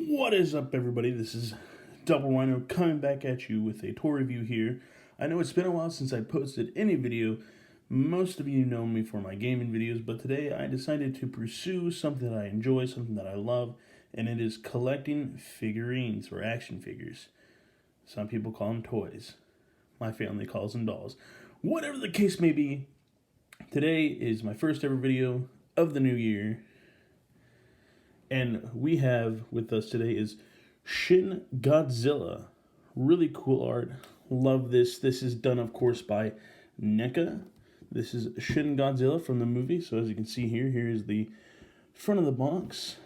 What is up, everybody? This is Double Rhino coming back at you with a toy review here. I know it's been a while since I posted any video. Most of you know me for my gaming videos, but today I decided to pursue something that I enjoy, something that I love, and it is collecting figurines or action figures. Some people call them toys. My family calls them dolls. Whatever the case may be, today is my first ever video of the new year. And we have with us today is Shin Godzilla. Really cool art. Love this. This is done, of course, by Neca. This is Shin Godzilla from the movie. So as you can see here, here is the front of the box,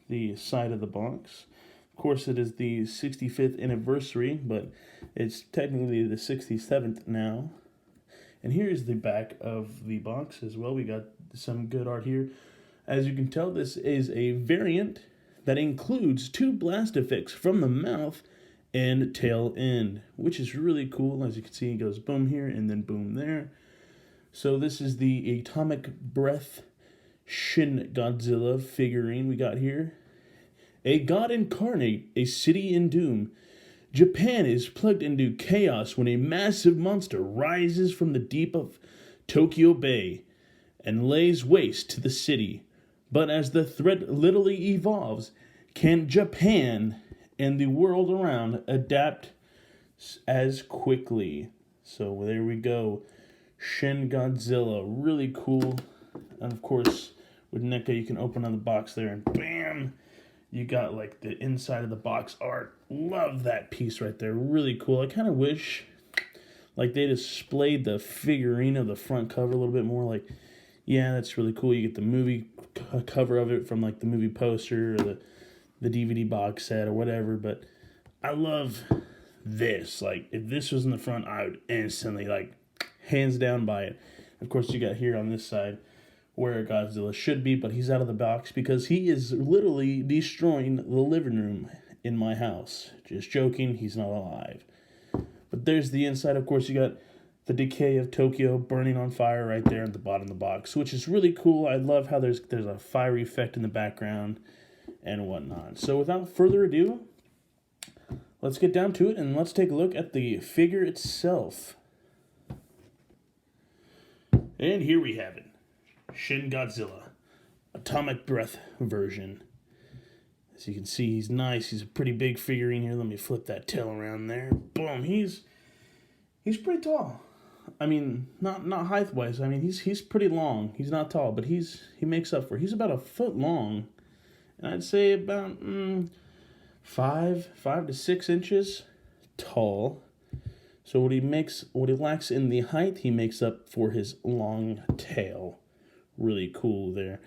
the side of the box. Of course, it is the 65th anniversary, but it's technically the 67th now. And here is the back of the box as well. We got some good art here. As you can tell, this is a variant that includes two blast effects from the mouth and tail end, which is really cool. As you can see, it goes boom here and then boom there. So this is the Atomic Breath Shin Godzilla figurine we got here. A god incarnate, a city in doom. Japan is plugged into chaos when a massive monster rises from the deep of Tokyo Bay and lays waste to the city. But as the threat literally evolves, can Japan and the world around adapt as quickly? So there we go. Shin Godzilla, really cool. And of course, with Neca, you can open on the box there and bam! You got like the inside of the box art. Love that piece right there. Really cool. I kind of wish like they displayed the figurine of the front cover a little bit more. Like, yeah, that's really cool. You get the movie cover of it from like the movie poster or the DVD box set or whatever. But I love this. Like, if this was in the front, I would instantly, like, hands down buy it. Of course, you got here on this side where Godzilla should be, but he's out of the box because he is literally destroying the living room in my house. Just joking, he's not alive. But there's the inside. Of course, you got the decay of Tokyo burning on fire right there at the bottom of the box, which is really cool. I love how there's a fiery effect in the background and whatnot. So without further ado, let's get down to it and let's take a look at the figure itself. And here we have it. Shin Godzilla. Atomic Breath version. As you can see, he's nice. He's a pretty big figurine here. Let me flip that tail around there. Boom. He's pretty tall. I mean, not height-wise. I mean, he's pretty long. He's not tall, but he makes up for it. He's about a foot long, and I'd say about 5 to 6 inches tall. So what he lacks in the height, he makes up for his long tail. Really cool there.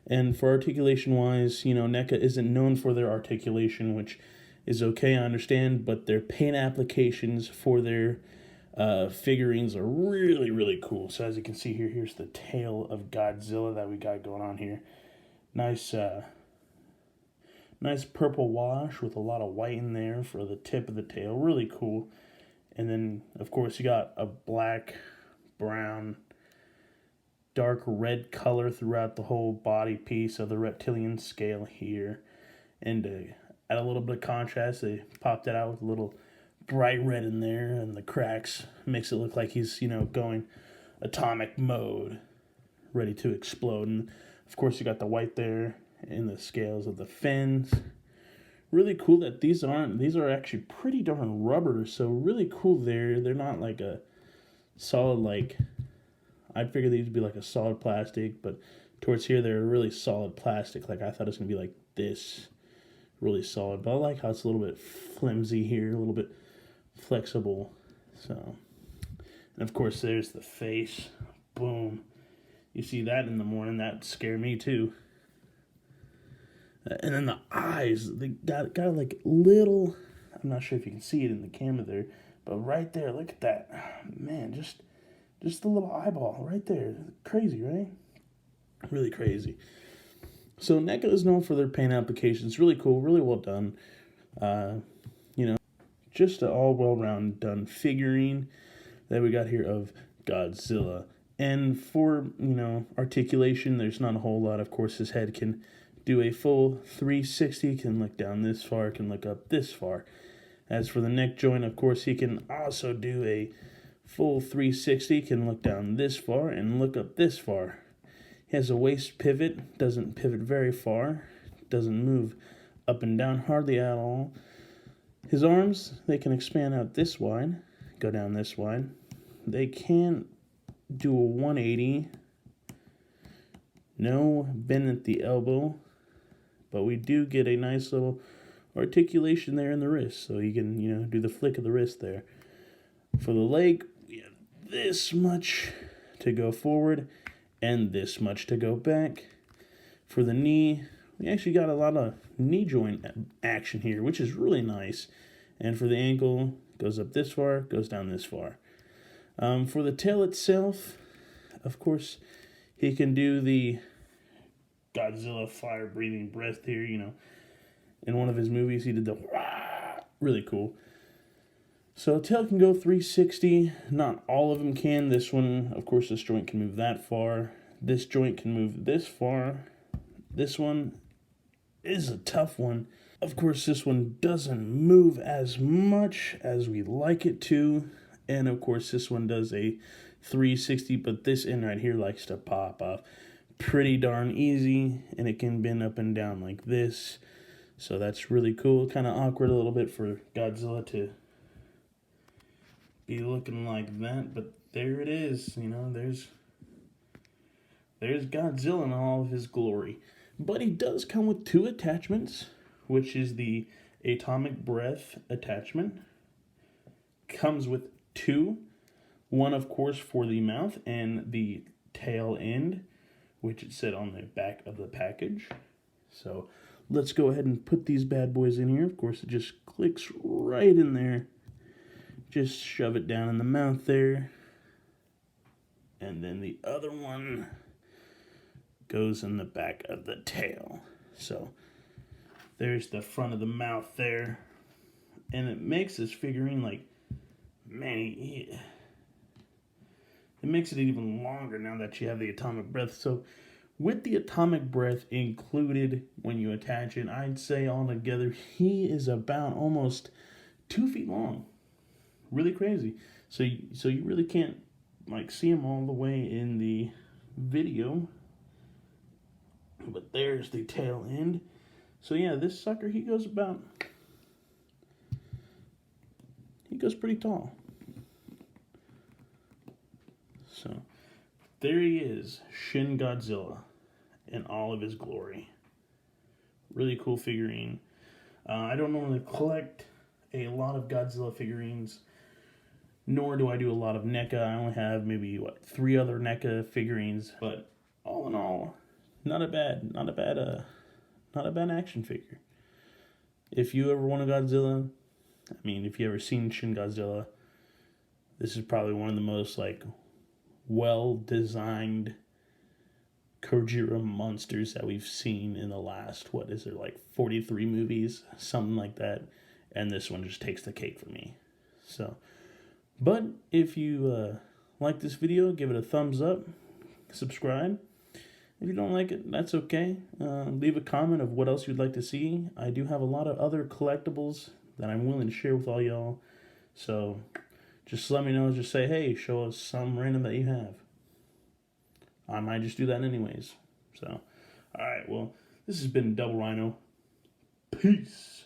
And for articulation-wise, you know, Neca isn't known for their articulation, which is okay, I understand, but their paint applications for their figurines are really, really cool. So as you can see here, here's the tail of Godzilla that we got going on here. Nice purple wash with a lot of white in there for the tip of the tail. Really cool. And then, of course, you got a black, brown, dark red color throughout the whole body piece of the reptilian scale here. And to add a little bit of contrast, they popped it out with a little bright red in there, and the cracks makes it look like he's, you know, going atomic mode, ready to explode. And of course, you got the white there in the scales of the fins. Really cool that these are actually pretty darn rubber, so really cool there. They're not like a solid, like, I'd figure these would be like a solid plastic, but towards here they're really solid plastic. Like, I thought it was gonna be like this, really solid, but I like how it's a little bit flimsy here, a little bit flexible. So, and of course there's the face. Boom. You see that in the morning, that scared me too. And then the eyes, they got like little, I'm not sure if you can see it in the camera there, but right there, look at that. Man, just the little eyeball right there. Crazy, right? Really crazy. So Neca is known for their paint applications. Really cool, really well done. You know, just an all well-round done figurine that we got here of Godzilla. And for, you know, articulation, there's not a whole lot. Of course, his head can do a full 360, can look down this far, can look up this far. As for the neck joint, of course, he can also do a full 360, can look down this far and look up this far. He has a waist pivot, doesn't pivot very far, doesn't move up and down hardly at all. His arms, they can expand out this wide, go down this wide. They can do a 180, no bend at the elbow, but we do get a nice little articulation there in the wrist, so you can, do the flick of the wrist there. For the leg, we have this much to go forward and this much to go back. For the knee, we actually got a lot of knee joint action here, which is really nice. And for the ankle, goes up this far, goes down this far. For the tail itself, of course, he can do the Godzilla fire-breathing breath here, In one of his movies, he did the really cool. So tail can go 360. Not all of them can. This one, of course, this joint can move that far. This joint can move this far. This one is a tough one. Of course, this one doesn't move as much as we like it to. And of course, this one does a 360, but this end right here likes to pop off pretty darn easy, and it can bend up and down like this. So that's really cool. Kind of awkward a little bit for Godzilla to be looking like that, but there it is. There's Godzilla in all of his glory. But he does come with 2 attachments, which is the atomic breath attachment. Comes with 2. One, of course, for the mouth and the tail end, which it said on the back of the package. So let's go ahead and put these bad boys in here. Of course, it just clicks right in there. Just shove it down in the mouth there. And then the other one goes in the back of the tail. So there's the front of the mouth there. And it makes this figurine it makes it even longer now that you have the atomic breath. So with the atomic breath included when you attach it, I'd say altogether he is about almost 2 feet long. Really crazy. So you really can't see him all the way in the video. But there's the tail end. So yeah, this sucker, he goes pretty tall. So there he is, Shin Godzilla in all of his glory. Really cool figurine. I don't normally collect a lot of Godzilla figurines, nor do I do a lot of Neca. I only have maybe 3 other Neca figurines, but all in all, not a bad action figure. If you ever want a Godzilla, if you ever seen Shin Godzilla, this is probably one of the most well-designed Kojira monsters that we've seen in the last 43 movies, something like that. And this one just takes the cake for me. So, but if you like this video, give it a thumbs up, subscribe. If you don't like it, that's okay. Leave a comment of what else you'd like to see. I do have a lot of other collectibles that I'm willing to share with all y'all. So just let me know. Just say, hey, show us some random that you have. I might just do that anyways. So, all right, well, this has been Double Rhino. Peace.